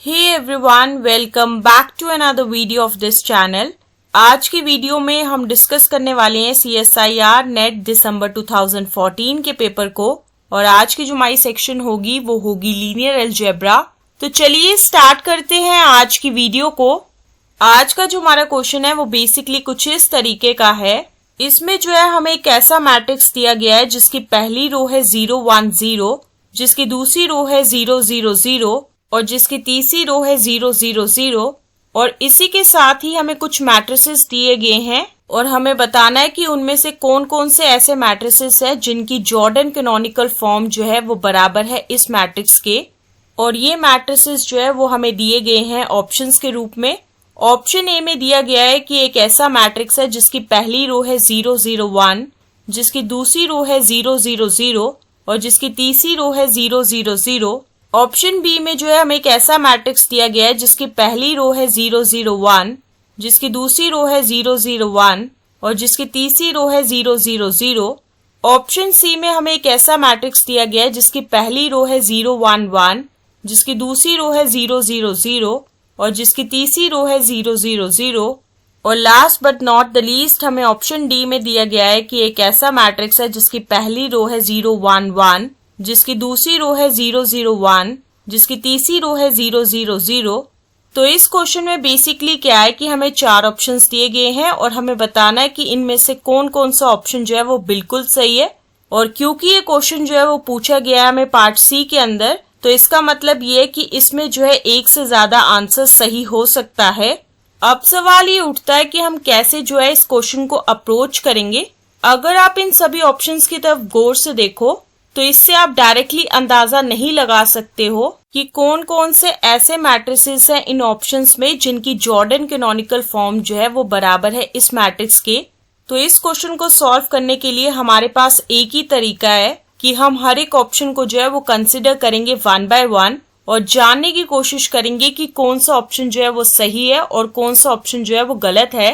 Hey everyone, welcome back to another video of this channel. आज की video में हम डिस्कस करने वाले हैं CSIR नेट दिसंबर 2014 के पेपर को और आज की जो हमारी सेक्शन होगी वो होगी लीनियर अलजेब्रा। तो चलिए स्टार्ट करते हैं आज की वीडियो को। आज का जो हमारा क्वेश्चन है वो बेसिकली कुछ इस तरीके का है। इसमें जो है हमें एक ऐसा मैट्रिक्स दिया गया है जिसकी पहली रो है 0 1 0, जिसकी दूसरी रो है 0 0 0 और जिसकी तीसरी रो है 0 0 0 और इसी के साथ ही हमें कुछ मैट्रिसेस दिए गए हैं और हमें बताना है कि उनमें से कौन कौन से ऐसे मैट्रिसेस है जिनकी जॉर्डन कैनोनिकल फॉर्म जो है वो बराबर है इस मैट्रिक्स के। और ये मैट्रिसेस जो है वो हमें दिए गए हैं ऑप्शंस के रूप में। ऑप्शन ए में दिया गया है कि एक ऐसा मैट्रिक्स है जिसकी पहली रो है 0 0 1, जिसकी दूसरी रो है 0 0 0 और जिसकी तीसरी रो है 0 0 0। ऑप्शन बी में जो है हमें एक ऐसा मैट्रिक्स दिया गया है जिसकी पहली रो है 0 0 1, जिसकी दूसरी रो है 0 0 1 और जिसकी तीसरी रो है 0 0 0। ऑप्शन सी में हमें एक ऐसा मैट्रिक्स दिया गया है जिसकी पहली रो है 0 1 1, जिसकी दूसरी रो है 0 0 0 और जिसकी तीसरी रो है 0 0 0। और last but not the least हमें ऑप्शन डी में दिया गया है कि एक ऐसा मैट्रिक्स है जिसकी पहली रो है 0 1 1, जिसकी दूसरी रो है 0 0 1, जिसकी तीसरी रो है 0 0 0। तो इस क्वेश्चन में बेसिकली क्या है कि हमें चार ऑप्शंस दिए गए हैं और हमें बताना है कि इनमें से कौन कौन सा ऑप्शन जो है वो बिल्कुल सही है। और क्योंकि ये क्वेश्चन जो है वो पूछा गया है हमें पार्ट सी के अंदर, तो इसका मतलब ये है कि इसमें जो है एक से ज्यादा आंसर सही हो सकता है। अब सवाल ये उठता है कि हम कैसे जो है इस क्वेश्चन को अप्रोच करेंगे। अगर आप इन सभी ऑप्शंस की तरफ गौर से देखो तो इससे आप डायरेक्टली अंदाजा नहीं लगा सकते हो कि कौन कौन से ऐसे मैट्रिसेस हैं इन ऑप्शंस में जिनकी जॉर्डन कैनोनिकल फॉर्म जो है वो बराबर है इस मैट्रिक्स के। तो इस क्वेश्चन को सॉल्व करने के लिए हमारे पास एक ही तरीका है कि हम हर एक ऑप्शन को जो है वो कंसिडर करेंगे 1 बाय 1 और जानने की कोशिश करेंगे कि कौन सा ऑप्शन जो है वो सही है और कौन सा ऑप्शन जो है वो गलत है।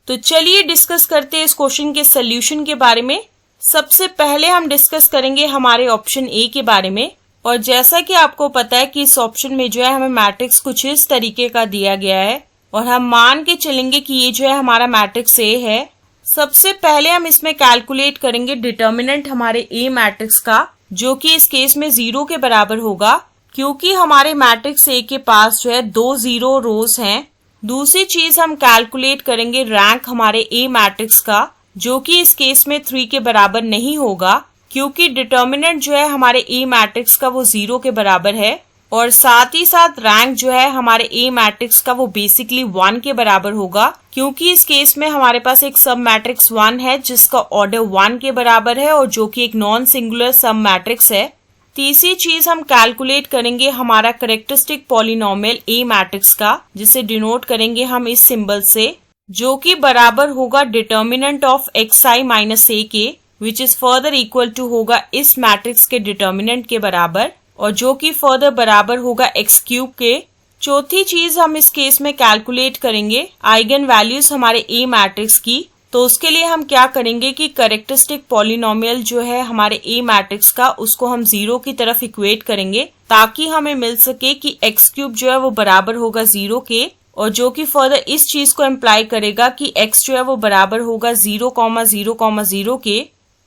तो चलिए डिस्कस करते हैं इस क्वेश्चन के सोल्यूशन के बारे में। सबसे पहले हम डिस्कस करेंगे हमारे ऑप्शन ए के बारे में। और जैसा कि आपको पता है कि इस ऑप्शन में जो है हमें मैट्रिक्स कुछ इस तरीके का दिया गया है और हम मान के चलेंगे कि ये जो है हमारा मैट्रिक्स ए है। सबसे पहले हम इसमें कैलकुलेट करेंगे डिटर्मिनेंट हमारे ए मैट्रिक्स का, जो कि इस केस में 0 के बराबर होगा क्योंकि हमारे मैट्रिक्स ए के पास जो है 2 0 रोज हैं। दूसरी चीज हम कैलकुलेट करेंगे रैंक हमारे ए मैट्रिक्स का, जो कि इस केस में 3 के बराबर नहीं होगा क्योंकि डिटर्मिनेंट जो है हमारे ए मैट्रिक्स का वो 0 के बराबर है। और साथ ही साथ रैंक जो है हमारे ए मैट्रिक्स का वो बेसिकली 1 के बराबर होगा क्योंकि इस केस में हमारे पास एक सब मैट्रिक्स 1 है जिसका ऑर्डर 1 के बराबर है और जो कि एक नॉन सिंगुलर सब मैट्रिक्स है। तीसरी चीज हम कैलकुलेट करेंगे हमारा कैरेक्टरिस्टिक पॉलिनोमियल ए मैट्रिक्स का, जिसे डिनोट करेंगे हम इस सिंबल से, जो कि बराबर होगा determinant of xi minus A के, which is further equal to होगा इस मैट्रिक्स के डिटर्मिनेंट के बराबर और जो कि फर्दर बराबर होगा x क्यूब के। चौथी चीज हम इस केस में कैलकुलेट करेंगे आइगन वैल्यूज हमारे ए मैट्रिक्स की। तो उसके लिए हम क्या करेंगे कि कैरेक्टरिस्टिक पॉलिनोमियल जो है हमारे ए मैट्रिक्स का उसको हम 0 की तरफ इक्वेट करेंगे ताकि हमें मिल सके कि x क्यूब जो है वो बराबर होगा 0 के और जो कि फर्दर इस चीज को इम्प्लाई करेगा कि x जो है वो बराबर होगा 0 0 0 के।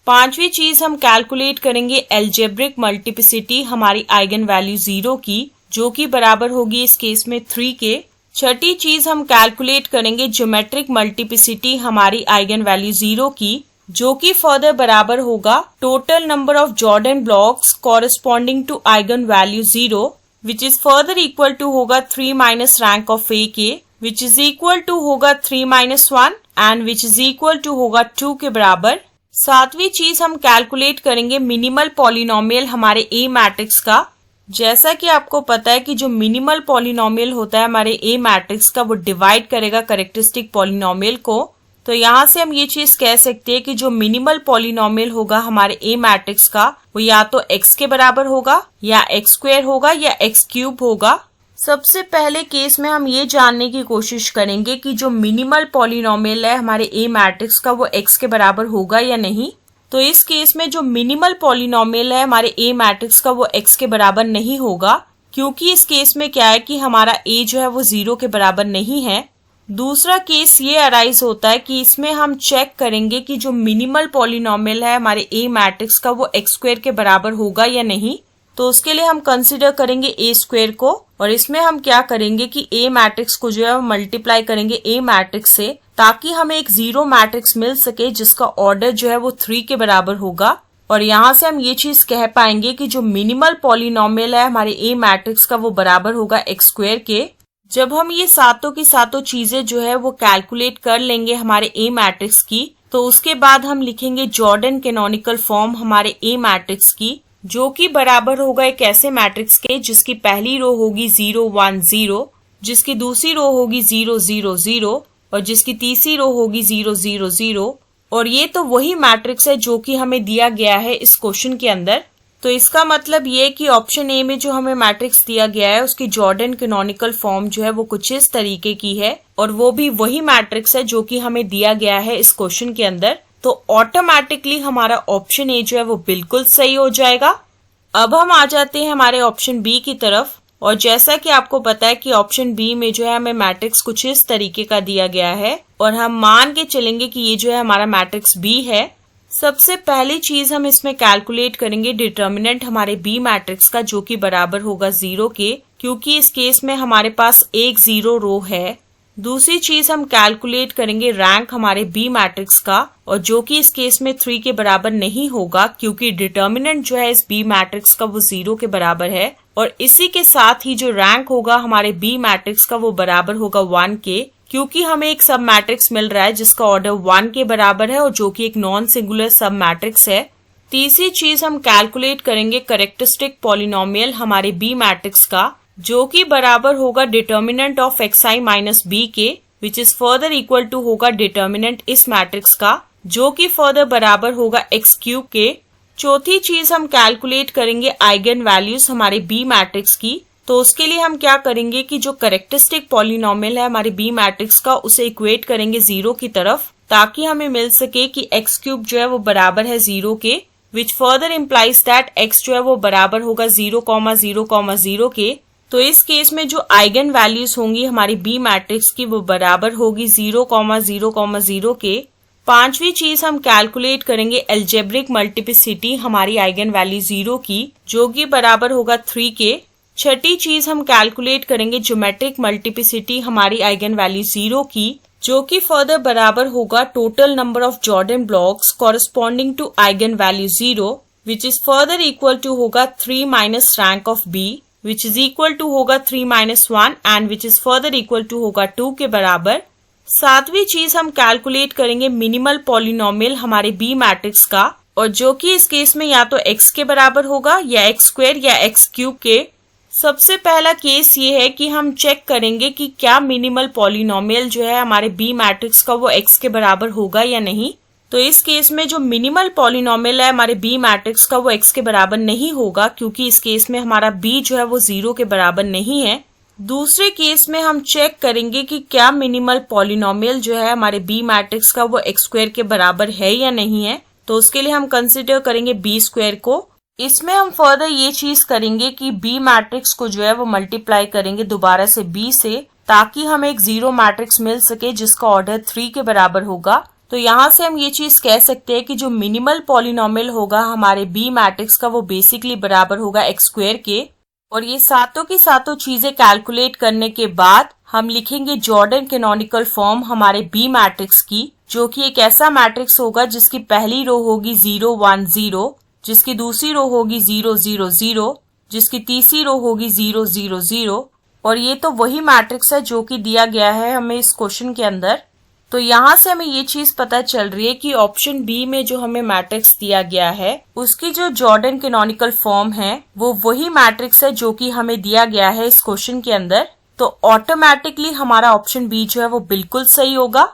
पांचवी चीज हम कैलकुलेट करेंगे एल्जेब्रिक मल्टीप्लिसिटी हमारी आइगन वैल्यू 0 की, जो कि बराबर होगी इस केस में 3 के। छठी चीज हम कैलकुलेट करेंगे ज्योमेट्रिक मल्टीप्लिसिटी हमारी आइगन वैल्यू 0 की, जो कि फर्दर बराबर होगा total number of Jordan blocks corresponding to eigen value 0, which is further equal to होगा 3 minus rank of A के, which is equal to होगा 3 minus 1 and which is equal to होगा 2 के बराबर। सातवीं चीज हम कैलकुलेट करेंगे मिनिमल पॉलिनोमियल हमारे A मैट्रिक्स का। जैसा कि आपको पता है कि जो मिनिमल पॉलिनोमियल होता है हमारे A मैट्रिक्स का वो डिवाइड करेगा कैरेक्टरिस्टिक पॉलिनोमियल को। तो यहाँ से हम ये चीज कह सकते हैं कि जो मिनिमल पॉलिनोमियल होगा हमारे ए मैट्रिक्स का वो या तो x के बराबर होगा या x स्क्वायर होगा या x क्यूब होगा। सबसे पहले केस में हम ये जानने की कोशिश करेंगे कि जो मिनिमल पॉलिनोमियल है हमारे ए मैट्रिक्स का वो x के बराबर होगा या नहीं। तो इस केस में जो मिनिमल पॉलिनोमियल है हमारे ए मैट्रिक्स का वो x के बराबर नहीं होगा क्योंकि इस केस में क्या है कि हमारा a जो है वो 0 के बराबर नहीं है। दूसरा केस ये अराइज होता है कि इसमें हम चेक करेंगे कि जो मिनिमल पॉलिनोमियल है हमारे a मैट्रिक्स का वो x स्क्वायर के बराबर होगा या नहीं। तो उसके लिए हम कंसीडर करेंगे a स्क्वायर को, और इसमें हम क्या करेंगे कि a मैट्रिक्स को जो है मल्टीप्लाई करेंगे a मैट्रिक्स से, ताकि हमें एक 0 मैट्रिक्स मिल सके जिसका ऑर्डर जो है वो 3 के बराबर होगा। और यहाँ से हम ये चीज कह पाएंगे कि जो मिनिमल पॉलिनोमियल है हमारे a मैट्रिक्स का वो बराबर होगा x स्क्वायर के। जब हम ये सातों की सातों चीजें जो है वो कैलकुलेट कर लेंगे हमारे a मैट्रिक्स की, तो उसके बाद हम लिखेंगे जॉर्डन कैनोनिकल फॉर्म हमारे a मैट्रिक्स की, जो कि बराबर होगा एक ऐसे मैट्रिक्स के जिसकी पहली रो होगी 0 1 0, जिसकी दूसरी रो होगी 0 0 0 और जिसकी तीसरी रो होगी 0 0 0। और ये तो वही मैट्रिक्स है जो कि हमें दिया गया है इस क्वेश्चन के अंदर। तो इसका मतलब ये कि ऑप्शन ए में जो हमें मैट्रिक्स दिया गया है उसकी जॉर्डन कैनोनिकल फॉर्म जो है वो कुछ इस तरीके की है, और वो भी वही मैट्रिक्स है जो कि हमें दिया गया है इस क्वेश्चन के अंदर। तो ऑटोमेटिकली हमारा ऑप्शन ए जो है वो बिल्कुल सही हो जाएगा। अब हम आ जाते हैं हमारे ऑप्शन बी की तरफ, और जैसा कि आपको पता है कि ऑप्शन बी में जो है हमें मैट्रिक्स कुछ इस तरीके का दिया गया है, और हम मान के चलेंगे कि ये जो है हमारा मैट्रिक्स बी है। सबसे पहली चीज हम इसमें कैलकुलेट करेंगे डिटर्मिनेंट हमारे बी मैट्रिक्स का, जो कि बराबर होगा 0 के, क्योंकि इस केस में हमारे पास एक 0 रो है। दूसरी चीज हम कैलकुलेट करेंगे रैंक हमारे बी मैट्रिक्स का, और जो कि इस केस में 3 के बराबर नहीं होगा, क्योंकि डिटर्मिनेंट जो है इस बी मैट्रिक्स का वो 0 के बराबर है। और इसी के साथ ही जो रैंक होगा हमारे बी मैट्रिक्स का वो बराबर होगा 1 के, क्योंकि हमें एक सब मैट्रिक्स मिल रहा है जिसका ऑर्डर 1 के बराबर है और जो कि एक नॉन सिंगुलर सब मैट्रिक्स है। तीसरी चीज हम कैलकुलेट करेंगे कैरेक्टरिस्टिक पॉलिनोमियल हमारे बी मैट्रिक्स का, जो कि बराबर होगा determinant of xi minus B के, which is further equal to होगा डिटर्मिनेंट इस मैट्रिक्स का, जो कि फर्दर बराबर होगा x क्यूब के। चौथी चीज हम कैलकुलेट करेंगे आइगन वैल्यूज हमारे बी मैट्रिक्स की। तो उसके लिए हम क्या करेंगे कि जो कैरेक्टरिस्टिक पॉलिनोमियल है हमारे बी मैट्रिक्स का उसे इक्वेट करेंगे 0 की तरफ, ताकि हमें मिल सके कि x क्यूब जो है वो बराबर है 0 के, which further implies that x जो है वो बराबर होगा 0, 0, 0 के। तो इस केस में जो आइगन वैल्यूज होंगी हमारी बी मैट्रिक्स की वो बराबर होगी 0, 0, 0 के। पांचवी चीज हम कैलकुलेट करेंगे एल्जेब्रिक मल्टीप्लिसिटी हमारी आइगन वैल्यू 0 की, जो कि बराबर होगा 3 के। छठी चीज हम कैलकुलेट करेंगे ज्योमेट्रिक मल्टीप्लिसिटी हमारी आइगन वैल्यू 0 की, जो कि फर्दर बराबर होगा total number of Jordan blocks corresponding to eigen value 0, which is further equal to होगा 3 minus rank of B, which is equal to होगा 3 minus 1 and which is further equal to होगा 2 के बराबर। सातवीं चीज हम कैलकुलेट करेंगे मिनिमल पॉलिनोमियल हमारे बी मैट्रिक्स का, और जो कि इस केस में या तो x के बराबर होगा या x स्क्वायर या x क्यूब के। सबसे पहला केस ये है कि हम चेक करेंगे कि क्या मिनिमल पॉलिनोमियल जो है हमारे बी मैट्रिक्स का वो x के बराबर होगा या नहीं। तो इस केस में जो मिनिमल पॉलिनोमियल है हमारे बी मैट्रिक्स का वो x के बराबर नहीं होगा, क्योंकि इस केस में हमारा b जो है वो 0 के बराबर नहीं है। दूसरे केस में हम चेक करेंगे कि क्या मिनिमल पॉलिनोमियल जो है हमारे बी मैट्रिक्स का वो x स्क्वायर के बराबर है या नहीं है। तो उसके लिए हम कंसिडर करेंगे b स्क्वायर को। इसमें हम फर्दर ये चीज करेंगे कि बी मैट्रिक्स को जो है वो मल्टीप्लाई करेंगे दोबारा से b से, ताकि हमें एक 0 मैट्रिक्स मिल सके जिसका ऑर्डर 3 के बराबर होगा। तो यहाँ से हम ये चीज कह सकते हैं कि जो मिनिमल पॉलिनोमियल होगा हमारे बी मैट्रिक्स का वो बेसिकली बराबर होगा x स्क्वायर के। और ये सातों की सातों चीजें कैलकुलेट करने के बाद हम लिखेंगे जॉर्डन कैनोनिकल फॉर्म हमारे बी मैट्रिक्स की, जो कि एक ऐसा मैट्रिक्स होगा जिसकी पहली रो होगी 0 1 0, जिसकी दूसरी रो होगी 0 0 0, जिसकी तीसरी रो होगी 0 0 0। और ये तो वही मैट्रिक्स है जो कि दिया गया है हमें इस क्वेश्चन के अंदर। तो यहाँ से हमें ये चीज पता चल रही है कि ऑप्शन बी में जो हमें मैट्रिक्स दिया गया है उसकी जो जॉर्डन कैनोनिकल फॉर्म है वो वही मैट्रिक्स है जो कि हमें दिया गया है इस क्वेश्चन के अंदर। तो ऑटोमेटिकली हमारा ऑप्शन बी जो है वो बिल्कुल सही होगा।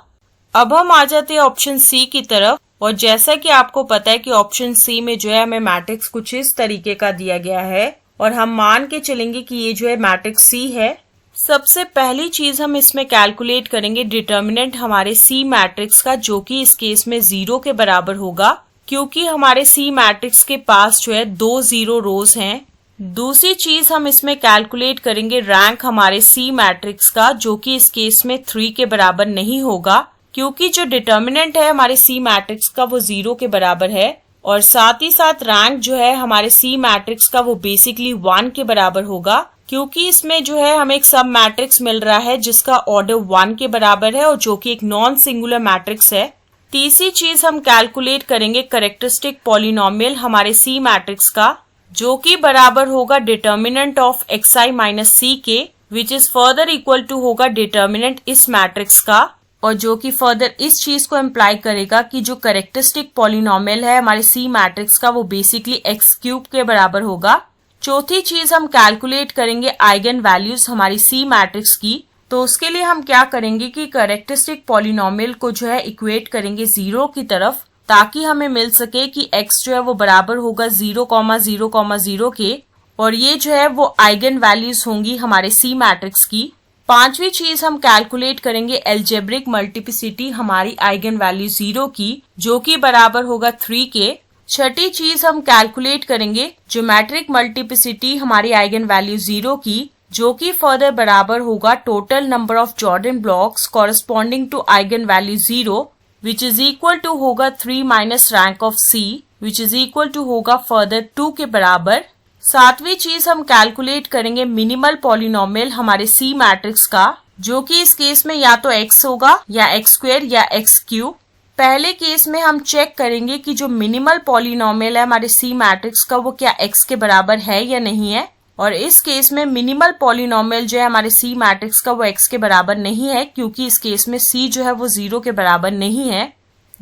अब हम आ जाते हैं ऑप्शन सी की तरफ, और जैसा कि आपको पता है कि ऑप्शन सी में जो है हमें मैट्रिक्स कुछ इस तरीके का दिया गया है, और हम मान के चलेंगे कि ये जो है मैट्रिक्स सी है। सबसे पहली चीज हम इसमें कैलकुलेट करेंगे डिटर्मिनेंट हमारे सी मैट्रिक्स का, जो कि इस केस में 0 के बराबर होगा, क्योंकि हमारे सी मैट्रिक्स के पास जो है 2 0 रोज हैं। दूसरी चीज हम इसमें कैलकुलेट करेंगे रैंक हमारे सी मैट्रिक्स का, जो कि इस केस में 3 के बराबर नहीं होगा क्योंकि जो डिटर्मिनेंट है हमारे सी मैट्रिक्स का वो 0 के बराबर है, और साथ ही साथ रैंक जो है हमारे सी मैट्रिक्स का वो बेसिकली 1 के बराबर होगा क्योंकि इसमें जो है हमें एक सब मैट्रिक्स मिल रहा है जिसका ऑर्डर 1 के बराबर है और जो कि एक नॉन सिंगुलर मैट्रिक्स है। तीसरी चीज हम कैलकुलेट करेंगे कैरेक्टरिस्टिक पॉलिनोमियल हमारे सी मैट्रिक्स का, जो कि बराबर होगा determinant of xi minus C के, which is further equal to होगा डिटर्मिनेंट इस मैट्रिक्स का, और जो कि फर्दर इस चीज को इम्प्लाई करेगा कि जो कैरेक्टरिस्टिक पॉलिनोमियल है हमारे सी मैट्रिक्स का वो बेसिकली x³ के बराबर होगा। चौथी चीज हम कैलकुलेट करेंगे आइगन वैल्यूज हमारी सी मैट्रिक्स की। तो उसके लिए हम क्या करेंगे कि कैरेक्टरिस्टिक पॉलिनोमियल को जो है इक्वेट करेंगे 0 की तरफ, ताकि हमें मिल सके कि x जो है वो बराबर होगा 0,0,0 के, और ये जो है वो आइगन वैल्यूज होंगी हमारे सी मैट्रिक्स की। पांचवी चीज हम कैलकुलेट करेंगे एल्जेब्रिक मल्टीप्लिसिटी हमारी आइगन वैल्यू 0 की, जो कि बराबर होगा 3 के। छठी चीज हम कैलकुलेट करेंगे ज्योमेट्रिक मल्टीप्लिसिटी हमारी आइगन वैल्यू 0 की, जो कि फर्दर बराबर होगा total number of Jordan blocks corresponding to eigen value 0, which is equal to होगा 3 minus rank of C, which is equal to होगा फर्दर 2 के बराबर। सातवीं चीज हम कैलकुलेट करेंगे मिनिमल पॉलिनोमियल हमारे सी मैट्रिक्स का, जो कि इस केस में या तो x होगा या x² या x³। पहले केस में हम चेक करेंगे कि जो मिनिमल पॉलिनोमियल है हमारे सी मैट्रिक्स का वो क्या x के बराबर है या नहीं है, और इस केस में मिनिमल पॉलिनोमियल जो है हमारे सी मैट्रिक्स का वो x के बराबर नहीं है क्योंकि इस केस में c जो है वो 0 के बराबर नहीं है।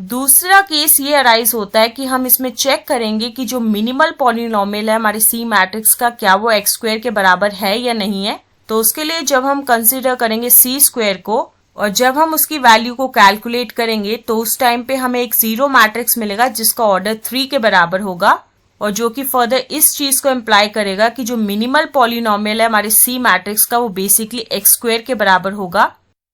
दूसरा केस ये अराइज होता है कि हम इसमें चेक करेंगे कि जो मिनिमल पॉलिनोमियल है हमारे सी मैट्रिक्स का क्या वो x² के बराबर है या नहीं है। तो उसके लिए जब हम कंसीडर करेंगे c² को और जब हम उसकी वैल्यू को कैलकुलेट करेंगे तो उस टाइम पे हमें एक 0 मैट्रिक्स मिलेगा जिसका ऑर्डर 3 के बराबर होगा, और जो कि फर्दर इस चीज को इम्प्लाई करेगा कि जो मिनिमल पॉलिनोमियल है हमारे सी मैट्रिक्स का वो बेसिकली x² के बराबर होगा।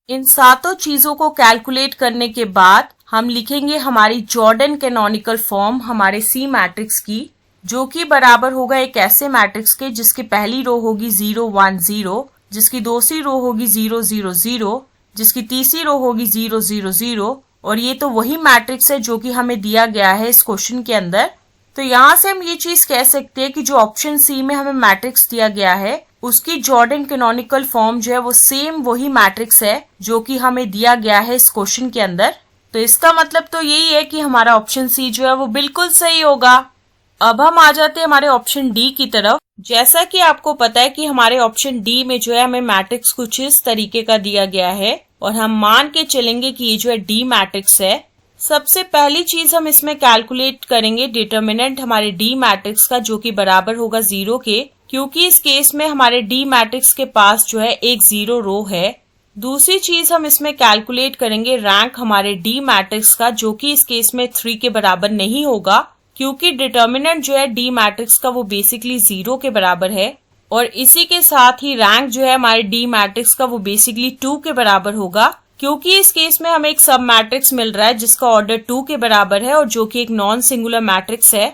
इन सातों चीजों को कैलकुलेट करने के बाद हम लिखेंगे हमारी जॉर्डन कैनोनिकल फॉर्म हमारे सी मैट्रिक्स की, जो कि बराबर होगा एक ऐसे मैट्रिक्स के जिसकी पहली रो होगी 0 1 0, जिसकी दूसरी रो होगी 0 0 0, जिसकी तीसरी रो होगी 0 0 0, और ये तो वही मैट्रिक्स है जो कि हमें दिया गया है इस क्वेश्चन के अंदर। तो यहाँ से हम ये चीज कह सकते हैं कि जो ऑप्शन सी में हमें मैट्रिक्स दिया गया है उसकी जॉर्डन कैनोनिकल फॉर्म जो है वो सेम वही मैट्रिक्स है जो कि हमें दिया गया है इस क्वेश्चन के अंदर। तो इसका मतलब तो यही है कि हमारा ऑप्शन सी जो है वो बिल्कुल सही होगा। अब हम आ जाते हैं हमारे ऑप्शन डी की तरफ। जैसा कि आपको पता है कि हमारे ऑप्शन डी में जो है हमें मैट्रिक्स कुछ इस तरीके का दिया गया है और हम मान के चलेंगे कि ये जो है डी मैट्रिक्स है। सबसे पहली चीज हम इसमें कैलकुलेट करेंगे डिटर्मिनेंट हमारे डी मैट्रिक्स का, जो कि बराबर होगा 0 के, क्योंकि इस केस में हमारे डी मैट्रिक्स के पास जो है एक 0 रो है। दूसरी चीज हम इसमें कैलकुलेट करेंगे रैंक हमारे डी मैट्रिक्स का, जो कि इस केस में 3 के बराबर नहीं होगा क्योंकि डिटर्मिनेंट जो है डी मैट्रिक्स का वो बेसिकली 0 के बराबर है, और इसी के साथ ही रैंक जो है हमारे डी मैट्रिक्स का वो बेसिकली 2 के बराबर होगा क्योंकि इस केस में हमें एक सब मैट्रिक्स मिल रहा है जिसका ऑर्डर 2 के बराबर है और जो कि एक नॉन सिंगुलर मैट्रिक्स है।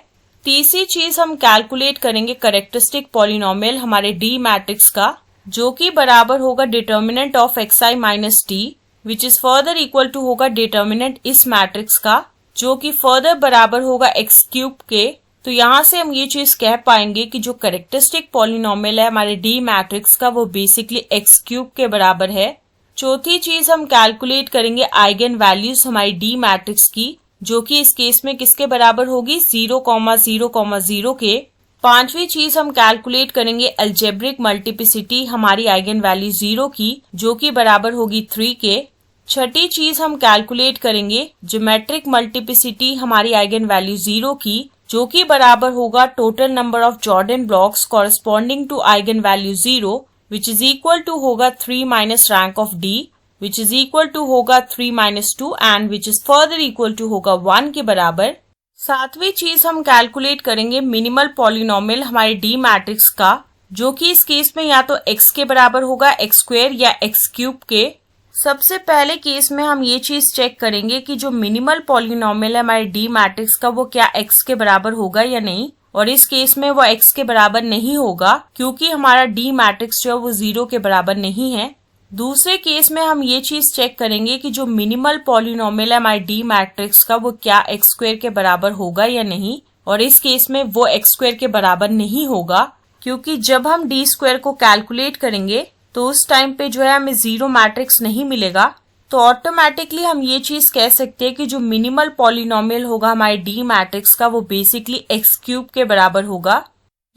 तीसरी चीज हम कैलकुलेट करेंगे कैरेक्टरिस्टिक पॉलिनोमियल हमारे डी मैट्रिक्स का, जो कि बराबर होगा determinant of xi minus T, which is further equal to होगा डिटर्मिनेंट इस मैट्रिक्स का, जो कि फर्दर बराबर होगा x³ के। तो यहाँ से हम ये चीज कह पाएंगे कि जो कैरेक्टरिस्टिक पॉलिनोमियल है हमारे डी मैट्रिक्स का वो बेसिकली x³ के बराबर है। चौथी चीज हम कैलकुलेट करेंगे आइगन वैल्यूज हमारी डी मैट्रिक्स की, जो कि इस केस में किसके बराबर होगी 0,0,0 के। पांचवी चीज हम कैलकुलेट करेंगे अलजेब्रिक मल्टीप्लिसिटी हमारी आइगन वैल्यू 0 की, जो कि बराबर होगी 3 के। छठी चीज हम कैलकुलेट करेंगे ज्योमेट्रिक मल्टीप्लिसिटी हमारी आइगन वैल्यू 0 की, जो कि बराबर होगा total number of Jordan blocks corresponding to eigen value 0, which is equal to होगा 3 minus rank of D, which is equal to होगा 3 minus 2 and which is further equal to होगा 1 के बराबर। सातवीं चीज हम कैलकुलेट करेंगे मिनिमल पॉलिनोमियल हमारे डी मैट्रिक्स का, जो कि इस केस में या तो x के बराबर होगा x² या x³ के। सबसे पहले केस में हम ये चीज चेक करेंगे कि जो मिनिमल पॉलिनोमियल है हमारे डी मैट्रिक्स का वो क्या x के बराबर होगा या नहीं, और इस केस में वो x के बराबर नहीं होगा क्योंकि हमारा D मैट्रिक्स जो है वो 0 के बराबर नहीं है। दूसरे केस में हम ये चीज चेक करेंगे कि जो मिनिमल पॉलिनोमियल है हमारे D मैट्रिक्स का वो क्या x स्क्वायर के बराबर होगा या नहीं, और इस केस में वो x स्क्वायर के बराबर नहीं होगा क्योंकि जब हम D स्क्वायर को कैलकुलेट करेंगे तो उस टाइम पे जो है हमें 0 मैट्रिक्स नहीं मिलेगा। तो ऑटोमेटिकली हम ये चीज कह सकते हैं कि जो मिनिमल पॉलिनोमियल होगा हमारे D मैट्रिक्स का वो बेसिकली x क्यूब के बराबर होगा।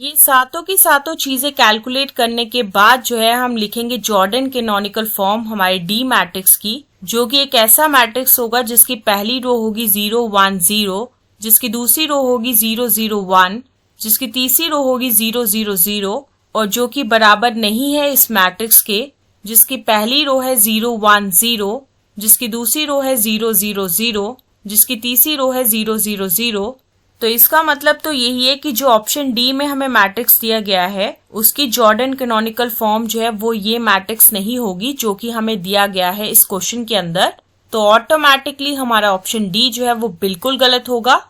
ये सातों की सातों चीजें कैलकुलेट करने के बाद जो है हम लिखेंगे जॉर्डन कैनोनिकल फॉर्म हमारे D मैट्रिक्स की, जो कि एक ऐसा मैट्रिक्स होगा जिसकी पहली रो होगी 0 1 0, जिसकी दूसरी रो होगी 0 0 1, जिसकी तीसरी रो होगी 0 0 0 और जो कि बराबर नहीं है इस मैट्रिक्स के, जिसकी पहली रो है 0 1 0, जिसकी दूसरी रो है 0 0 0, जिसकी तीसरी रो है 0 0 0। तो इसका मतलब तो यही है कि जो ऑप्शन डी में हमें मैट्रिक्स दिया गया है उसकी जॉर्डन कैनोनिकल फॉर्म जो है वो ये मैट्रिक्स नहीं होगी जो कि हमें दिया गया है इस क्वेश्चन के अंदर। तो ऑटोमेटिकली हमारा ऑप्शन डी जो है वो बिल्कुल गलत होगा।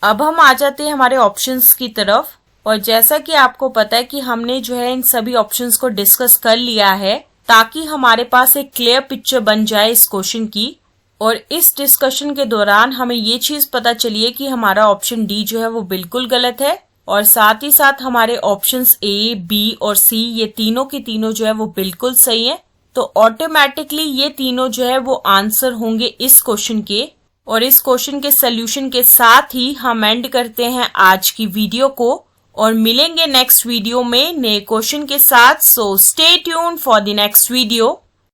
अब हम आ जाते हैं हमारे ऑप्शंस की तरफ, और जैसा कि आपको पता है कि हमने जो है इन सभी ऑप्शंस को डिस्कस कर लिया है ताकि हमारे पास एक क्लियर पिक्चर बन जाए इस क्वेश्चन की। और इस डिस्कशन के दौरान हमें ये चीज पता चली है कि हमारा ऑप्शन डी जो है वो बिल्कुल गलत है, और साथ ही साथ हमारे ऑप्शंस ए, बी और सी ये तीनों के तीनों जो है वो बिल्कुल सही है। तो ऑटोमेटिकली ये तीनों जो है वो आंसर होंगे इस क्वेश्चन के। और इस क्वेश्चन के सोल्यूशन के साथ ही हम एंड करते हैं आज की वीडियो को और मिलेंगे नेक्स्ट वीडियो में नए क्वेश्चन के साथ। So stay tuned for the next video.